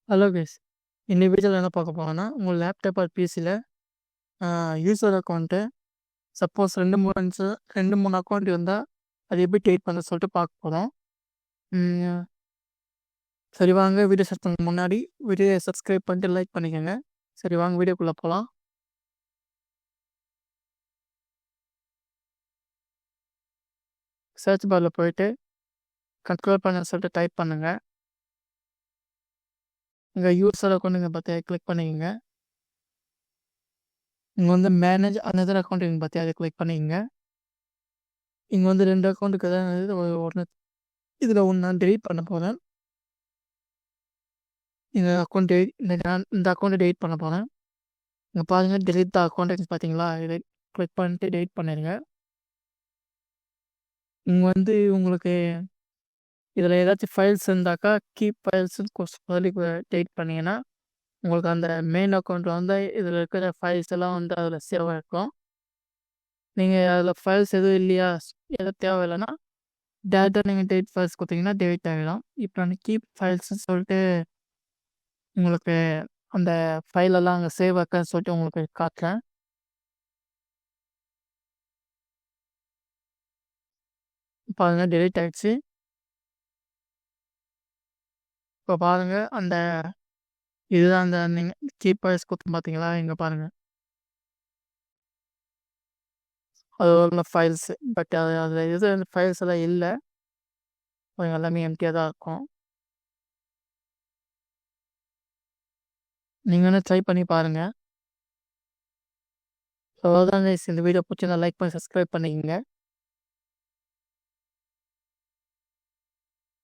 Hello guys. இந்த வீடியோல என்ன பார்க்க போறோம்னா, உங்க லேப்டாப் ஆர் பிசில யூசர் அக்கவுண்ட்டு சப்போஸ் 2, 3 அக்கவுண்ட் இருந்தா, அது எப்படி டெலீட் பண்ண சொல்லிட்டு பார்க்க போறோம். ம். சரி வாங்க வீடியோ ஸ்டார்ட் பண்ண முன்னாடி வீடியோவை சப்ஸ்கிரைப் பண்ணிட்டு லைக் பண்ணிக்கோங்க. சரி வாங்க வீடியோக்குள்ள போலாம். சர்ச் பார்ல போயிட்டு கண்ட்ரோல் பண்ண சொல்லிட்டு டைப் பண்ணுங்க. இங்க யூசர் அக்கவுண்ட்டுங்க பார்த்து கிளிக் பண்ணிக்கங்க. இங்க வந்து மேனேஜ் அனதர் அக்கவுண்ட் பார்த்து அதை கிளிக் பண்ணிக்கங்க. இங்க வந்து 2 அக்கவுண்ட்டுக்கு தான் ஒன்று இதில் ஒன்று நான் டெலீட் பண்ண போகிறேன். இந்த அக்கௌண்ட் இந்த அக்கௌண்ட்டை டெலீட் பண்ண போகிறேன். இங்கே பாருங்கள் டெலீட் த அக்கௌண்ட் பார்த்தீங்களா, இதை கிளிக் பண்ணிட்டு டெலீட் பண்ணிடுங்க. இங்கே வந்து உங்களுக்கு இதில் ஏதாச்சும் ஃபைல்ஸ் இருந்தாக்கா கீப் ஃபைல்ஸ்ன்னு சொல்லி டெலீட் பண்ணிங்கன்னா உங்களுக்கு அந்த மெயின் அக்கௌண்ட்டில் வந்து இதில் இருக்கிற ஃபைல்ஸ் எல்லாம் வந்து அதில் சேவ் இருக்கும். நீங்கள் அதில் ஃபைல்ஸ் எதுவும் இல்லையா, எதுவும் தேவையில்லைன்னா டேரெக்டாக நீங்கள் டெலீட் ஃபைல்ஸ் கொடுத்தீங்கன்னா டெலீட் ஆகிடும். இப்போ நான் கீப் ஃபைல்ஸ்ன்னு சொல்லிட்டு உங்களுக்கு அந்த ஃபைலெல்லாம் அங்கே சேவ் ஆக்கன்னு சொல்லிட்டு உங்களுக்கு காட்டுறேன். பாருங்கள் டெலீட் ஆகிடுச்சு. இப்போ பாருங்கள் அந்த இதுதான் அந்த நீங்கள் கீப் ஃபைல்ஸ் கொடுத்து பார்த்தீங்களா, இங்கே பாருங்கள் அது உள்ள ஃபைல்ஸு. பட் அதில் எது ஃபைல்ஸ் எல்லாம் இல்லை, எல்லாமே எம்டியாக தான் இருக்கும். நீங்கள் வேணால் ட்ரை பண்ணி பாருங்கள். ஸோ அவ்வளோதான் கைஸ், இந்த வீடியோ பிடிச்சிருந்தா லைக் பண்ணி சப்ஸ்கிரைப் பண்ணிக்கங்க.